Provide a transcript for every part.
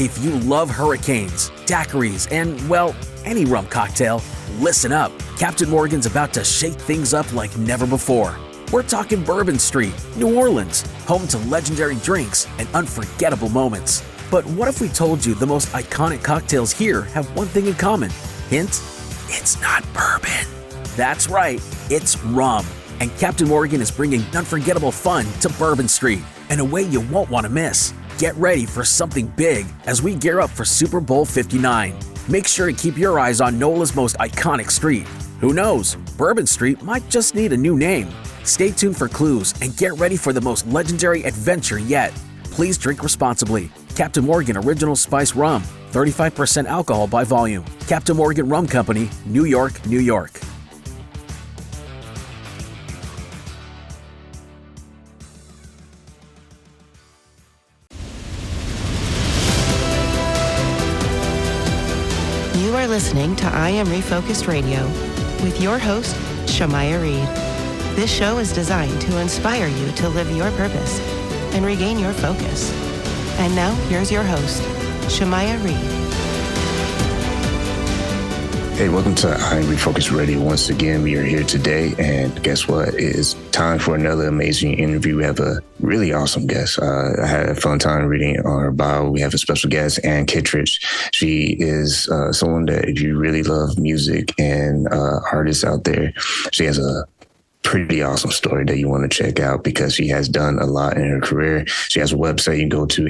If you love hurricanes, daiquiris, and, well, any rum cocktail, listen up. Captain Morgan's about to shake things up like never before. We're talking Bourbon Street, New Orleans, home to legendary drinks and unforgettable moments. But what if we told you the most iconic cocktails here have one thing in common? Hint, it's not bourbon. That's right, it's rum. And Captain Morgan is bringing unforgettable fun to Bourbon Street in a way you won't want to miss. Get ready for something big as we gear up for Super Bowl 59. Make sure to keep your eyes on NOLA's most iconic street. Who knows, Bourbon Street might just need a new name. Stay tuned for clues and get ready for the most legendary adventure yet. Please drink responsibly. Captain Morgan Original Spice Rum, 35% alcohol by volume. Captain Morgan Rum Company, New York, New York. You are listening to I Am Refocused Radio with your host, Shamaya Reed. This show is designed to inspire you to live your purpose and regain your focus. And now, here's your host, Shamaya Reed. Hey, welcome to I Am Refocused Radio. Once again, we are here today, and guess what? It is time for another amazing interview. We have a really awesome guest. I had a fun time reading on her bio. We have a special guest, Kittredge. She is someone that if you really love music and artists out there, she has a pretty awesome story that you want to check out because she has done a lot in her career. She has a website you can go to,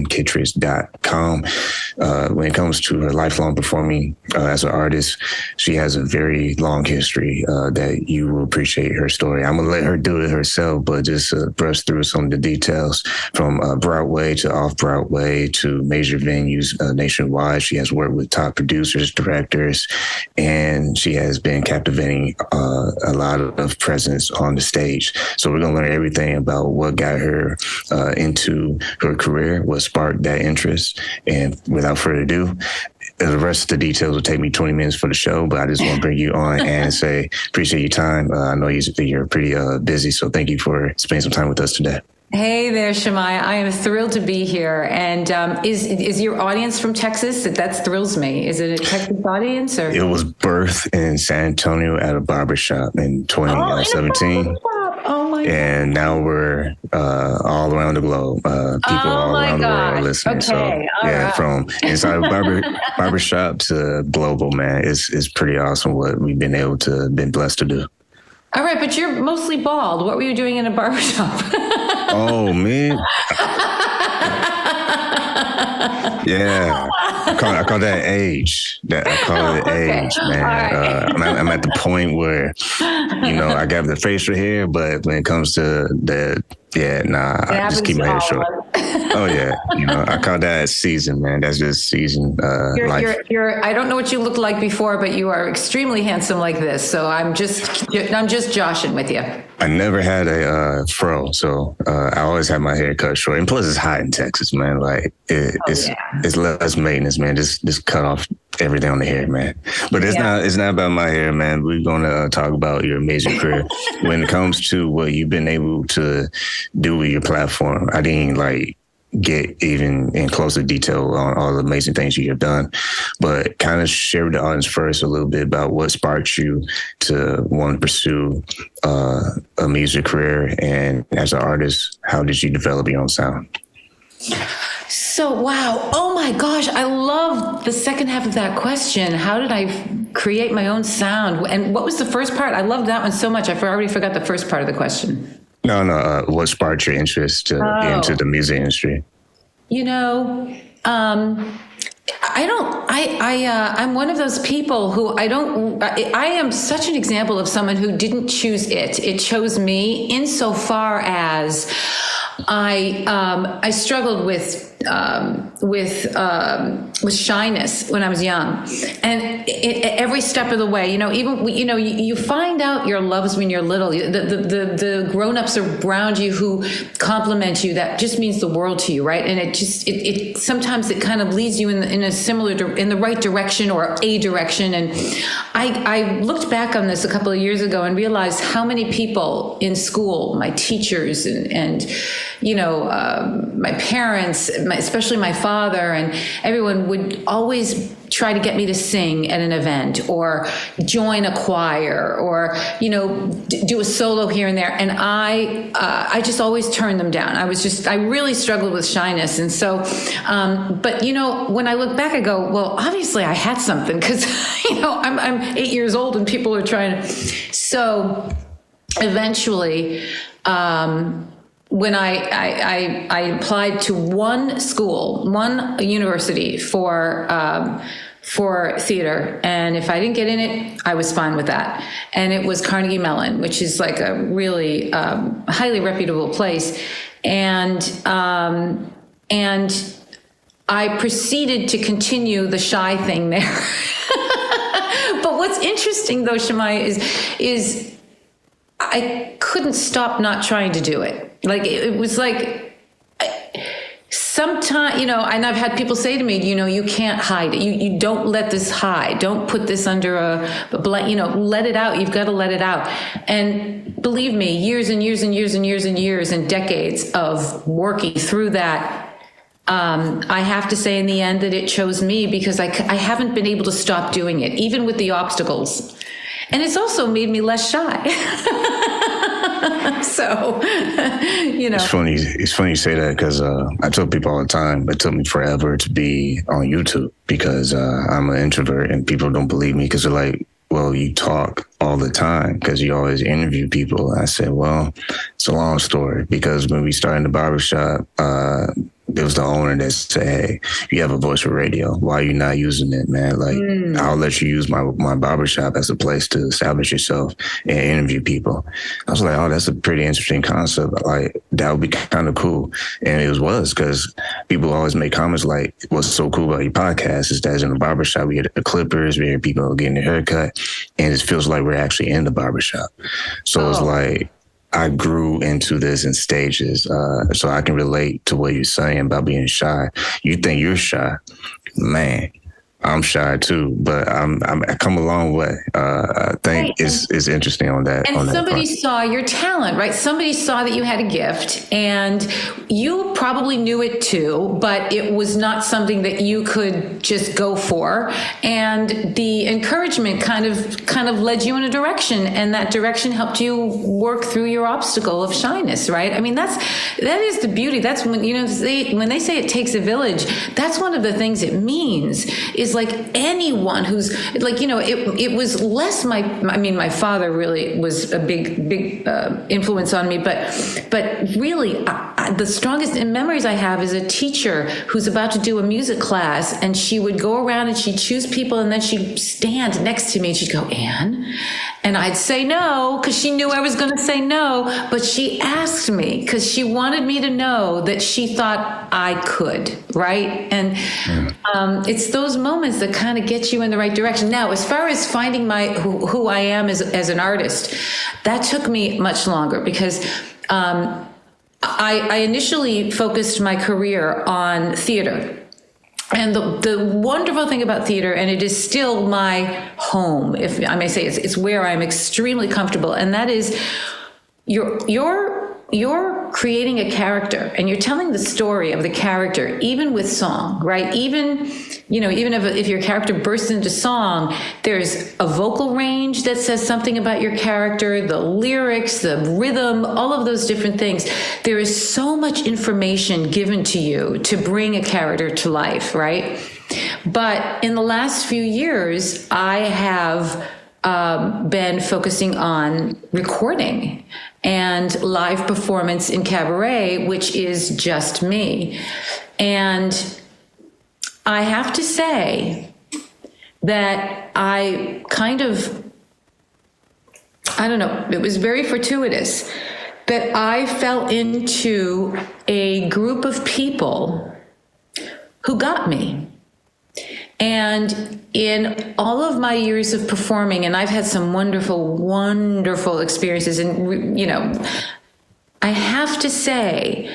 kittredge.com. When it comes to her lifelong performing as an artist, she has a very long history that you will appreciate her story. I'm going to let her do it herself, but just brush through some of the details from Broadway to Off-Broadway to major venues nationwide. She has worked with top producers, directors, and she has been captivating a lot of presence on the stage. So we're going to learn everything about what got her into her career, what sparked that interest. And without further ado, the rest of the details will take me 20 minutes for the show, but I just want to bring you on and say, appreciate your time. I know you're pretty busy, so thank you for spending some time with us today. Hey there, Shamaya. I am thrilled to be here. And is your audience from Texas? That thrills me. Is it a Texas audience? Or? It was birthed in San Antonio at a barbershop in 2017. Oh my God. And now we're all around the globe. People all around the world are listening. Okay. So right. From inside a barbershop to global, man, it's pretty awesome what we've been blessed to do. All right, but you're mostly bald. What were you doing in a barbershop? Oh, man. Yeah. I call that age. I call it age, man. Right. I'm at the point where, I got the facial hair, but when it comes to I just keep my hair short. Oh yeah, I call that season, man. That's just season life. I don't know what you looked like before, but you are extremely handsome like this. So I'm just joshing with you. I never had a fro, so I always had my hair cut short. And plus, it's hot in Texas, man. Like it's less maintenance, man. Just cut off everything on the hair, man. But it's not about my hair, man. We're gonna talk about your amazing career. When it comes to what you've been able to do with your platform, I didn't get even in closer detail on all the amazing things you have done, but kind of share with the audience first a little bit about what sparked you to want to pursue a music career, and as an artist, how did you develop your own sound? So, wow. Oh my gosh. I love the second half of that question. How did I create my own sound? And what was the first part? I love that one so much. I already forgot the first part of the question. No. What sparked your interest to get into the music industry? I'm one of those people who I am such an example of someone who didn't choose it. It chose me insofar as I struggled with shyness when I was young, and every step of the way, you find out your loves when you're little. The grown-ups around you who compliment you, that just means the world to you, right? And it sometimes it kind of leads you in the right direction or a direction. And I looked back on this a couple of years ago and realized how many people in school, my teachers and my parents, especially my father, and everyone would always try to get me to sing at an event or join a choir or, do a solo here and there. And I just always turned them down. I really struggled with shyness. And so, but when I look back, I go, well, obviously I had something because, I'm 8 years old and people are trying to. So eventually, when I applied to one university for theater, and if I didn't get in it, I was fine with that. And it was Carnegie Mellon, which is like a really highly reputable place, and I proceeded to continue the shy thing there. But what's interesting, though, Shemaya, is I couldn't stop not trying to do it. Like, it was like, sometimes, and I've had people say to me, you can't hide it. You don't let this hide. Don't put this under a blanket, let it out. You've got to let it out. And believe me, years and years and years and years and years and decades of working through that, I have to say in the end that it chose me because I haven't been able to stop doing it, even with the obstacles. And it's also made me less shy. So, It's funny you say that because I tell people all the time, it took me forever to be on YouTube because I'm an introvert and people don't believe me because they're like, well, you talk all the time because you always interview people. And I said, well, it's a long story because when we started in the barbershop, it was the owner that said, hey, you have a voice for radio. Why are you not using it, man? Like, I'll let you use my barbershop as a place to establish yourself and interview people. I was like, oh, that's a pretty interesting concept. Like, that would be kind of cool. And it was because people always make comments like, what's so cool about your podcast is that in the barbershop, we hear the clippers, we hear people getting their haircut, and it feels like we're actually in the barbershop. So It's like, I grew into this in stages, so I can relate to what you're saying about being shy. You think you're shy, man. I'm shy too, but I come a long way. I think it's interesting on that. And somebody saw your talent, right? Somebody saw that you had a gift, and you probably knew it too, but it was not something that you could just go for. And the encouragement kind of led you in a direction, and that direction helped you work through your obstacle of shyness, right? I mean, that is the beauty. That's when when they say it takes a village. That's one of the things it means. Is like anyone who's like, it was less my father really was a big influence on me, but really the strongest memories I have is a teacher who's about to do a music class, and she would go around and she'd choose people, and then she'd stand next to me and she'd go, Anne, and I'd say no because she knew I was going to say no, but she asked me because she wanted me to know that she thought I could, right? And it's those moments that kind of get you in the right direction. Now, as far as finding who I am as an artist, that took me much longer because I initially focused my career on theater. And the wonderful thing about theater, and it is still my home, if I may say, it's where I'm extremely comfortable, and that is you're creating a character and you're telling the story of the character, even with song, right? Even if your character bursts into song, there's a vocal range that says something about your character, the lyrics, the rhythm, all of those different things. There is so much information given to you to bring a character to life, right? But in the last few years, I have been focusing on recording and live performance in Cabaret, which is just me. And I have to say that I don't know, it was very fortuitous that I fell into a group of people who got me. And in all of my years of performing, and I've had some wonderful, wonderful experiences, and, I have to say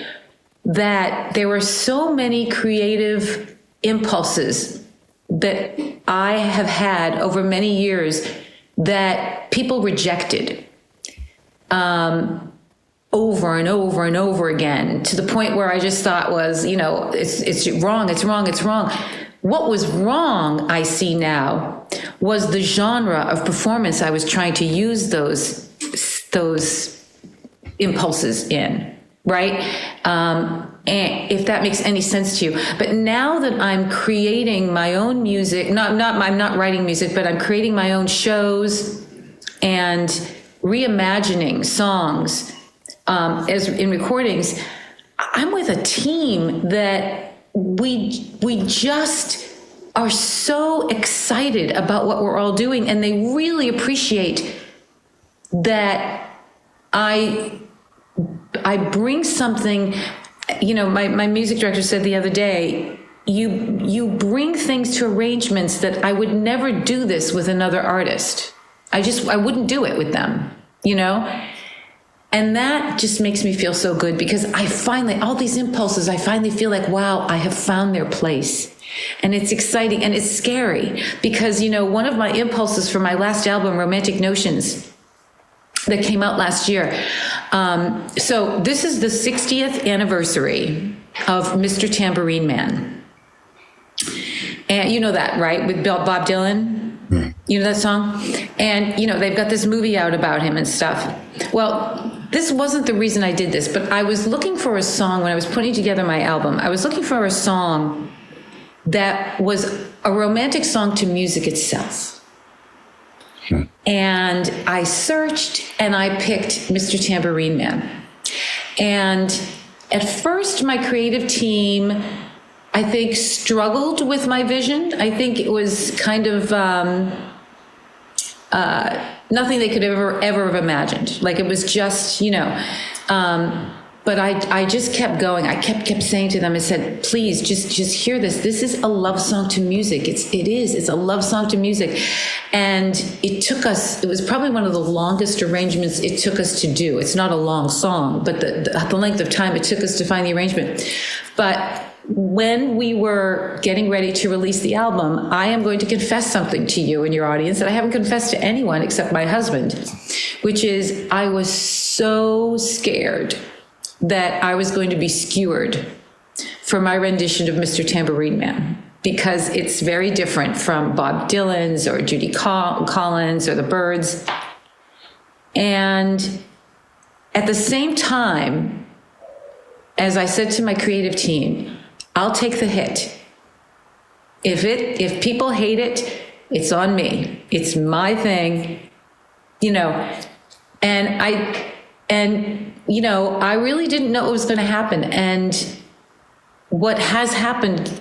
that there were so many creative impulses that I have had over many years that people rejected. over and over and over again, to the point where I just thought was, it's wrong, it's wrong, it's wrong. What was wrong, I see now, was the genre of performance I was trying to use those impulses in, right? And if that makes any sense to you. But now that I'm creating my own music, I'm not writing music, but I'm creating my own shows and reimagining songs as in recordings, I'm with a team that we just are so excited about what we're all doing, and they really appreciate that I bring something. My music director said the other day, you bring things to arrangements that I would never do this with another artist. I wouldn't do it with them, And that just makes me feel so good, because all these impulses, I finally feel like, wow, I have found their place. And it's exciting and it's scary, because, one of my impulses for my last album, Romantic Notions, that came out last year. So this is the 60th anniversary of Mr. Tambourine Man. And you know that, right? With Bob Dylan? You know that song? And, they've got this movie out about him and stuff. Well, this wasn't the reason I did this, but I was looking for a song when I was putting together my album. I was looking for a song that was a romantic song to music itself. And I searched and I picked Mr. Tambourine Man. And at first, my creative team, I think, struggled with my vision. I think it was kind of nothing they could ever have imagined. Like, it was just, but I just kept going. I kept saying to them, I said, please just hear this. This is a love song to music. It's a love song to music. And it was probably one of the longest arrangements it took us to do. It's not a long song, but the length of time it took us to find the arrangement. But when we were getting ready to release the album, I am going to confess something to you and your audience that I haven't confessed to anyone except my husband, which is I was so scared that I was going to be skewered for my rendition of Mr. Tambourine Man, because it's very different from Bob Dylan's or Judy Collins or the Byrds. And at the same time, as I said to my creative team, I'll take the hit. If people hate it, it's on me. It's my thing, and I really didn't know what was going to happen. And what has happened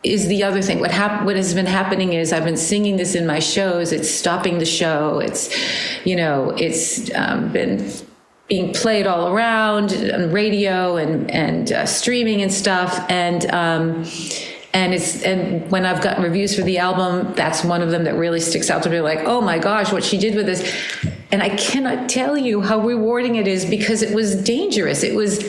is the other thing. What has been happening is I've been singing this in my shows. It's stopping the show. It's been being played all around on radio and streaming and stuff. And when I've gotten reviews for the album, that's one of them that really sticks out to me. Like, oh my gosh, what she did with this. And I cannot tell you how rewarding it is, because it was dangerous. It was,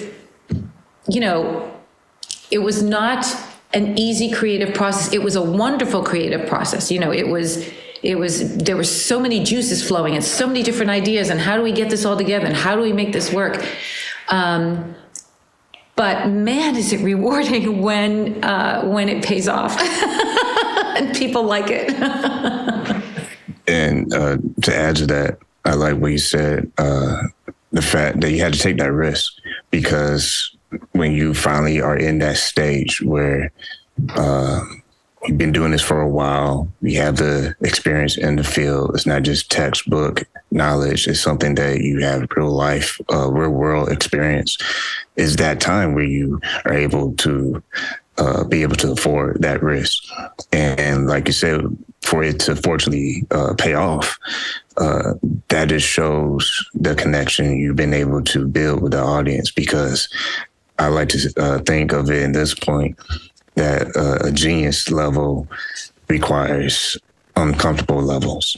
it was not an easy creative process. It was a wonderful creative process. There were so many juices flowing and so many different ideas, and how do we get this all together and how do we make this work? But man, is it rewarding when it pays off and people like it. And to add to that, I like what you said, the fact that you had to take that risk, because when you finally are in that stage where you've been doing this for a while, you have the experience in the field, it's not just textbook knowledge, it's something that you have real life, real world experience, is that time where you are able to be able to afford that risk. And like you said, for it to fortunately pay off, that just shows the connection you've been able to build with the audience. Because I like to think of it in this point that a genius level requires uncomfortable levels.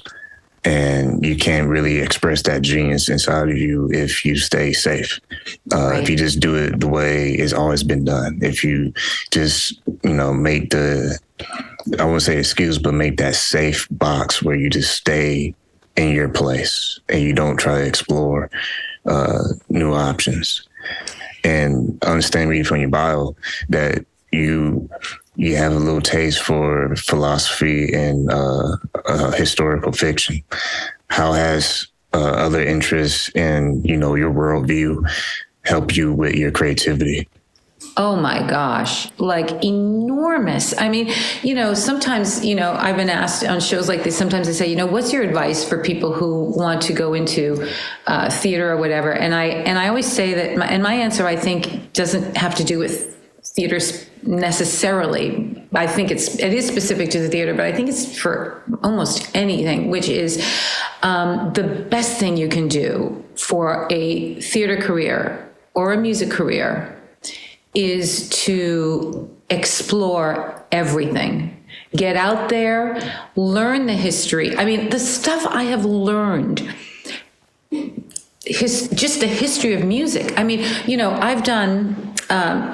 And you can't really express that genius inside of you if you stay safe. Right. If you just do it the way it's always been done. If you just, make the, I won't say excuse, but make that safe box where you just stay in your place and you don't try to explore new options. And I understand reading from your bio that you have a little taste for philosophy and historical fiction. How has other interests in, your worldview help you with your creativity? Oh my gosh, like enormous. I mean, sometimes, I've been asked on shows like this, sometimes they say, what's your advice for people who want to go into theater or whatever? And I always say that, my answer, I think, doesn't have to do with theater necessarily. I think it is specific to the theater, but I think it's for almost anything, which is the best thing you can do for a theater career or a music career is to explore everything. Get out there, learn the history. I mean, the stuff I have learned, just the history of music. I mean, I've done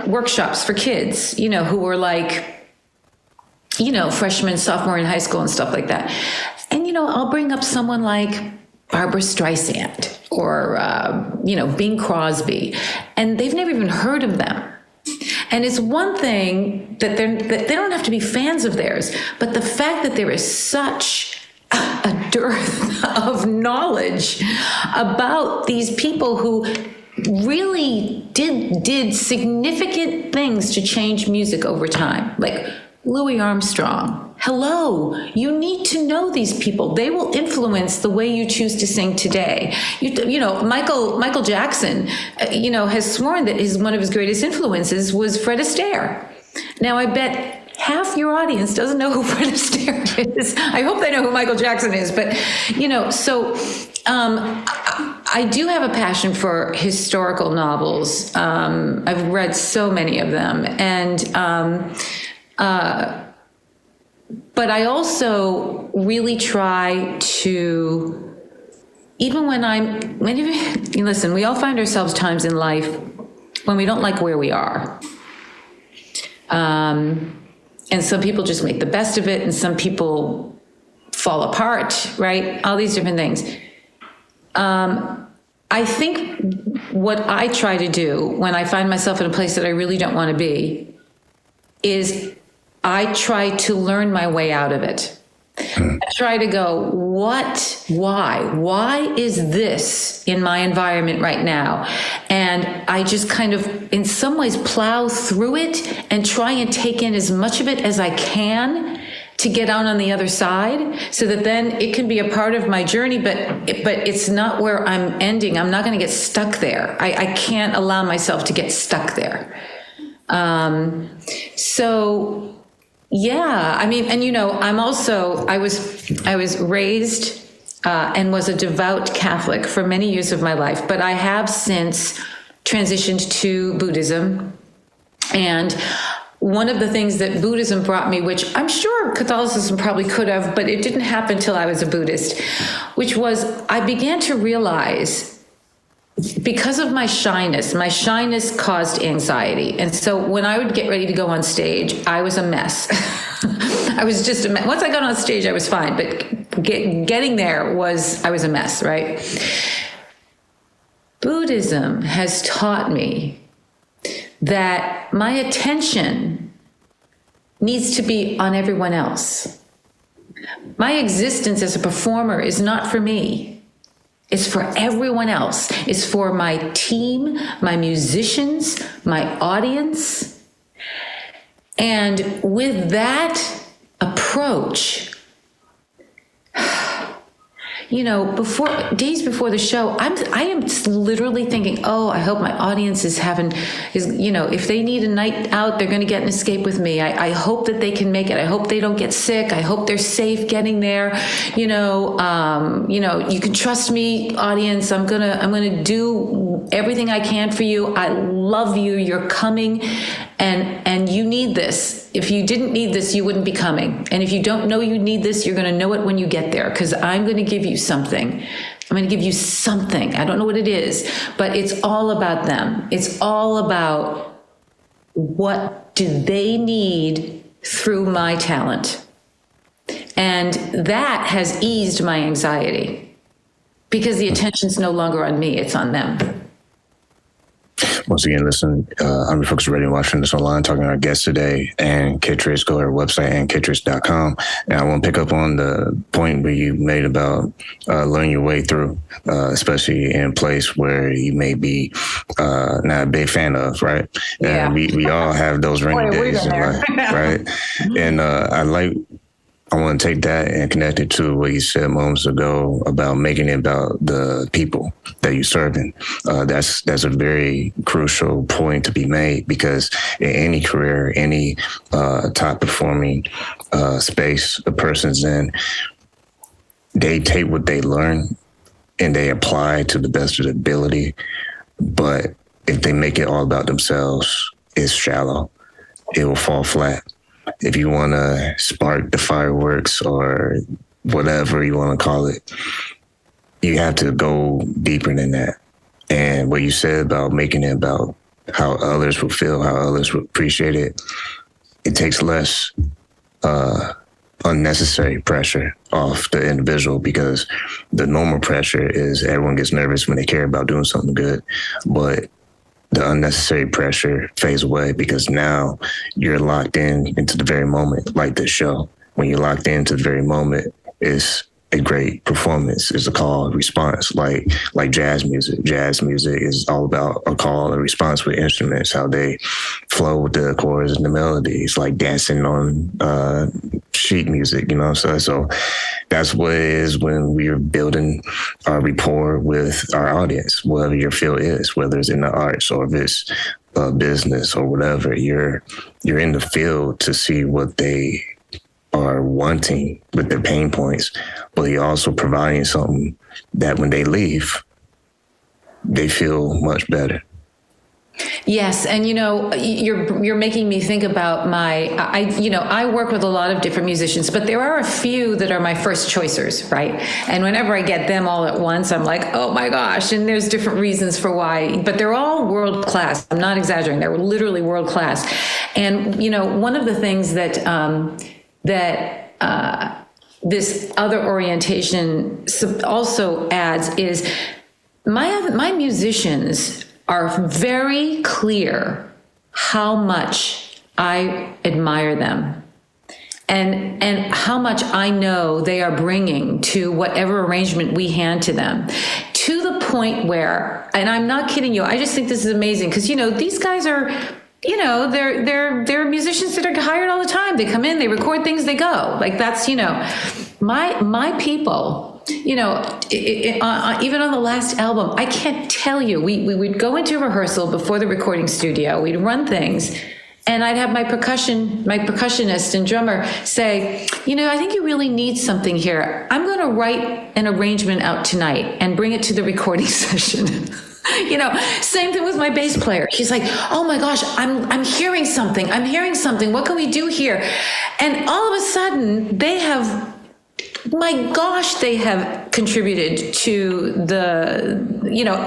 workshops for kids, who were like, freshmen, sophomore in high school and stuff like that. And, I'll bring up someone like Barbra Streisand or, Bing Crosby, and they've never even heard of them. And it's one thing that they don't have to be fans of theirs, but the fact that there is such a dearth of knowledge about these people who really did significant things to change music over time, like Louis Armstrong. Hello, you need to know these people. They will influence the way you choose to sing today. Michael Jackson, has sworn that one of his greatest influences was Fred Astaire. Now, I bet half your audience doesn't know who Fred Astaire is. I hope they know who Michael Jackson is, but, so I do have a passion for historical novels. I've read so many of them, and but I also really try to, listen, we all find ourselves times in life when we don't like where we are. And some people just make the best of it, and some people fall apart, right? All these different things. I think what I try to do when I find myself in a place that I really don't want to be is I try to learn my way out of it. I try to go, why is this in my environment right now? And I just kind of, in some ways, plow through it and try and take in as much of it as I can to get out on the other side, so that then it can be a part of my journey, but it's not where I'm ending. I'm not going to get stuck there. I can't allow myself to get stuck there. So yeah, I mean, and I'm also, I was raised and was a devout Catholic for many years of my life, but I have since transitioned to Buddhism. And one of the things that Buddhism brought me, which I'm sure Catholicism probably could have, but it didn't happen till I was a Buddhist, which was I began to realize, because of my shyness caused anxiety. And so when I would get ready to go on stage, I was a mess. I was just a mess. Once I got on stage, I was fine, but getting there I was a mess, right? Buddhism has taught me that my attention needs to be on everyone else. My existence as a performer is not for me. It's for everyone else. It's for my team, my musicians, my audience. And with that approach, days before the show, I am literally thinking, oh, I hope my audience is if they need a night out, they're going to get an escape with me. I hope that they can make it. I hope they don't get sick. I hope they're safe getting there. You can trust me, audience. I'm going to do everything I can for you. I love you. You're coming, and you need this. If you didn't need this, you wouldn't be coming. And if you don't know you need this, you're going to know it when you get there, because I'm going to give you something. I'm going to give you something. I don't know what it is, but it's all about them. It's all about what do they need through my talent. And that has eased my anxiety. because the attention's no longer on me, it's on them. Once again, listen, I'm Refocused Radio, watching this online, talking to our guest today, and Kittredge. Go to our website, and kittredge.com. And I want to pick up on the point where you made about learning your way through, especially in a place where you may be not a big fan of, right? Yeah. And we all have those rainy days in life, right? And I want to take that and connect it to what you said moments ago about making it about the people that you're serving. That's a very crucial point to be made, because in any career, any top performing space a person's in, they take what they learn and they apply to the best of their ability. But if they make it all about themselves, it's shallow. It will fall flat. If you want to spark the fireworks or whatever you want to call it, you have to go deeper than that. And what you said about making it about how others will feel, how others will appreciate it, it takes less unnecessary pressure off the individual, because the normal pressure is everyone gets nervous when they care about doing something good. But the unnecessary pressure fades away, because now you're locked into the very moment, like this show. When you're locked into the very moment, it's a great performance. It's a call and response, like jazz music. Jazz music is all about a call and response with instruments, how they flow with the chords and the melodies, like dancing on sheet music, you know what I'm saying? So that's what it is when we're building our rapport with our audience, whatever your field is, whether it's in the arts or if it's business or whatever. You're in the field to see what they are wanting with their pain points, but you're also providing something that when they leave, they feel much better. Yes, and you're making me think about I work with a lot of different musicians, but there are a few that are my first choicers, right? And whenever I get them all at once, I'm like, oh my gosh, and there's different reasons for why, but they're all world class. I'm not exaggerating; they're literally world class. And one of the things that this other orientation also adds is my musicians are very clear how much I admire them and how much I know they are bringing to whatever arrangement we hand to them, to the point where, and I'm not kidding you, I just think this is amazing, because these guys are, they're musicians that are hired all the time. They come in, they record things, they go. Like that's, my people, even on the last album, I can't tell you, we would go into rehearsal before the recording studio, we'd run things, and I'd have my percussionist and drummer say, I think you really need something here. I'm going to write an arrangement out tonight and bring it to the recording session. Same thing with my bass player. She's like, oh my gosh, I'm hearing something. What can we do here? And all of a sudden they have contributed to the,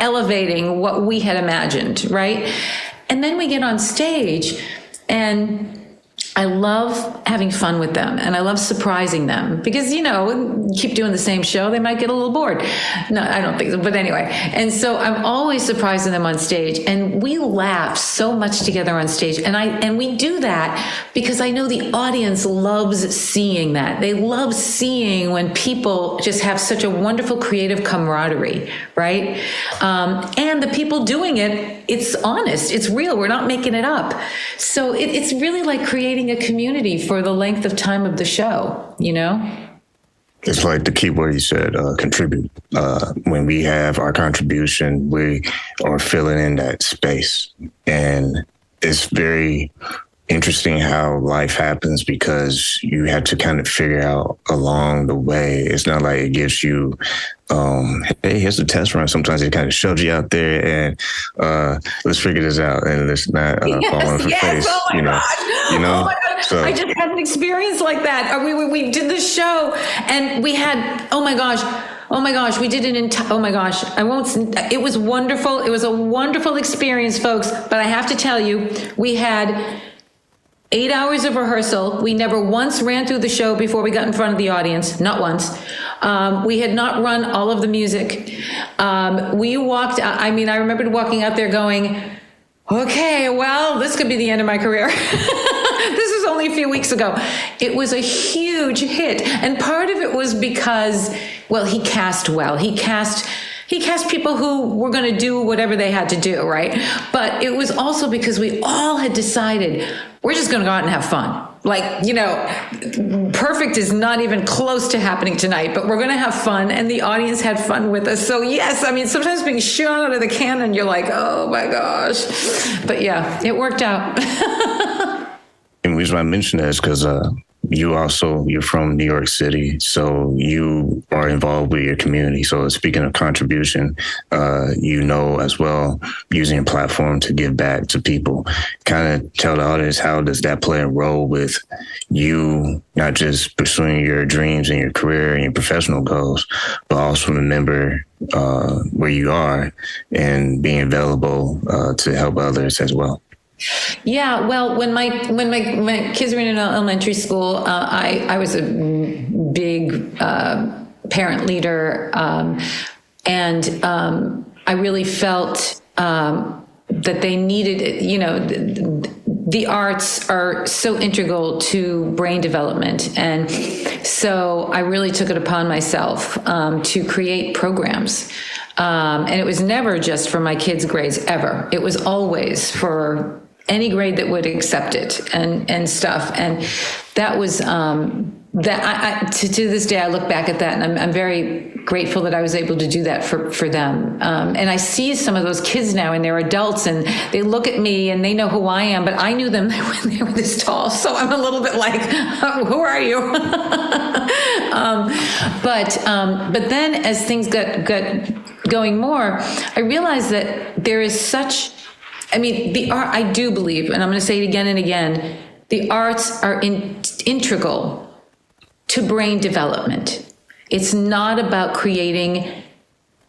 elevating what we had imagined, right? And then we get on stage, and I love having fun with them, and I love surprising them, because, keep doing the same show, they might get a little bored. No, I don't think so, but anyway. And so I'm always surprising them on stage, and we laugh so much together on stage. And we do that because I know the audience loves seeing that. They love seeing when people just have such a wonderful creative camaraderie, right? And the people doing it, it's honest, it's real, we're not making it up. So it's really like creating a community for the length of time of the show, It's like the key word you said, contribute. When we have our contribution, we are filling in that space. And it's very interesting how life happens, because you have to kind of figure out along the way. It's not like it gives you, hey, here's the test run. Sometimes it kind of shoves you out there and let's figure this out, and let's not fall on the face. Oh my gosh. So, I just had an experience like that. We did this show, and we had, oh my gosh, we did it was wonderful. It was a wonderful experience, folks. But I have to tell you, we had 8 hours of rehearsal. We never once ran through the show before we got in front of the audience. Not once. We had not run all of the music. We walked out, I remember walking out there going, okay, well, this could be the end of my career. This was only a few weeks ago. It was a huge hit. And part of it was because, well, he cast well. He cast people who were going to do whatever they had to do, right? But it was also because we all had decided we're just going to go out and have fun. Like, perfect is not even close to happening tonight, but we're going to have fun. And the audience had fun with us. So yes, sometimes being shot out of the cannon, you're like, oh my gosh. But yeah, it worked out. And the reason why I mention that is because you're from New York City, so you are involved with your community. So speaking of contribution, as well, using a platform to give back to people, kind of tell the audience, how does that play a role with you, not just pursuing your dreams and your career and your professional goals, but also remember where you are and being available to help others as well? Yeah, well, when my kids were in elementary school, I was a big parent leader, and I really felt that they needed, the arts are so integral to brain development, and so I really took it upon myself to create programs. And it was never just for my kids' grades, ever. It was always for any grade that would accept it and stuff. And that was, to this day, I look back at that and I'm very grateful that I was able to do that for them. And I see some of those kids now, and they're adults, and they look at me and they know who I am, but I knew them when they were this tall. So I'm a little bit like, who are you? But then as things got going more, I realized that there is such, the art, I do believe, and I'm going to say it again and again, the arts are integral to brain development. It's not about creating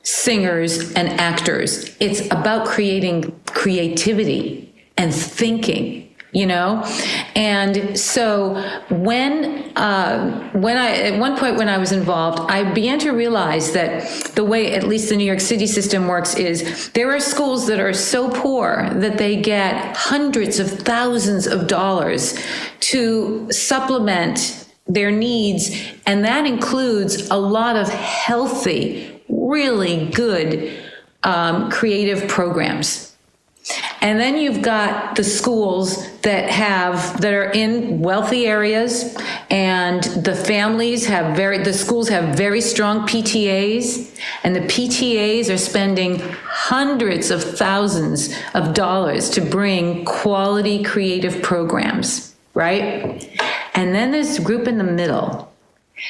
singers and actors. It's about creating creativity and thinking, And so when at one point when I was involved, I began to realize that the way at least the New York City system works is there are schools that are so poor that they get hundreds of thousands of dollars to supplement their needs, and that includes a lot of healthy, really good creative programs. And then you've got the schools that are in wealthy areas, and the schools have very strong PTAs, and the PTAs are spending hundreds of thousands of dollars to bring quality creative programs, right? And then there's a group in the middle,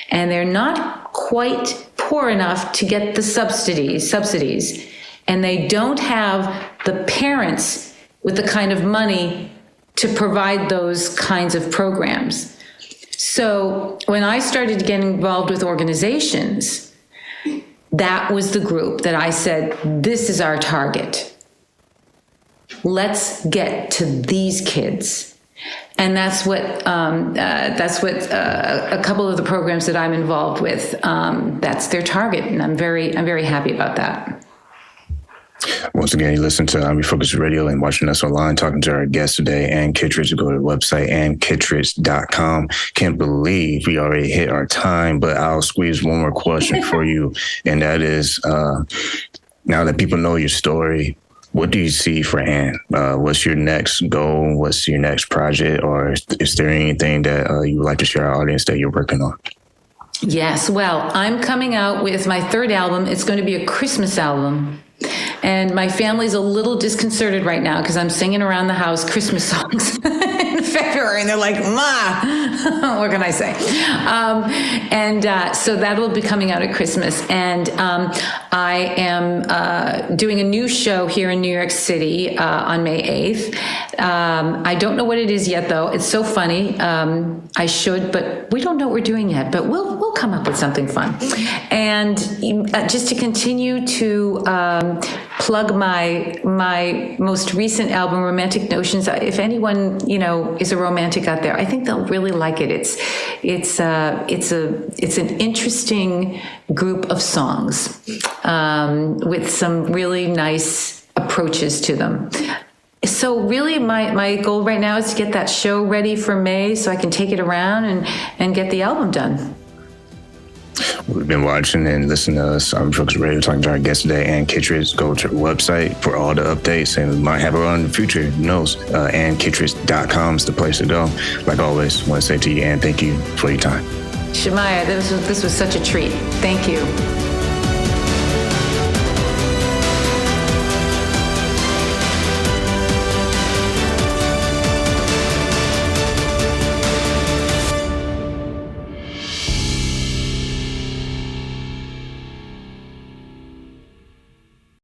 and they're not quite poor enough to get the subsidies, and they don't have the parents with the kind of money to provide those kinds of programs. So when I started getting involved with organizations, that was the group that I said, this is our target. Let's get to these kids. And that's what a couple of the programs that I'm involved with, that's their target. And I'm very happy about that. Once again, you listen to Refocused Radio and watching us online, talking to our guest today, Ann Kittredge. Go to the website, annkittredge.com. Can't believe we already hit our time, but I'll squeeze one more question for you. And that is, now that people know your story, what do you see for Ann? What's your next goal? What's your next project? Or is there anything that you would like to share our audience that you're working on? Yes. Well, I'm coming out with my third album. It's going to be a Christmas album. And my family's a little disconcerted right now because I'm singing around the house Christmas songs in February, and they're like, "Ma, what can I say?" So that will be coming out at Christmas. And I am doing a new show here in New York City on May 8th. I don't know what it is yet, though. It's so funny. I should, but we don't know what we're doing yet. But we'll come up with something fun. And just to continue to plug my most recent album, Romantic Notions. If anyone, is a romantic out there, I think they'll really like it. It's an interesting group of songs with some really nice approaches to them. So really my goal right now is to get that show ready for May so I can take it around and get the album done. We've been watching and listening to us on Refocused Radio, talking to our guest today, Ann Kittredge. Go to our website for all the updates, and we might have her on in the future. Who knows? AnnKittredge.com is the place to go. Like always, I want to say to you, Ann, thank you for your time. Shemaiah, this was such a treat. Thank you.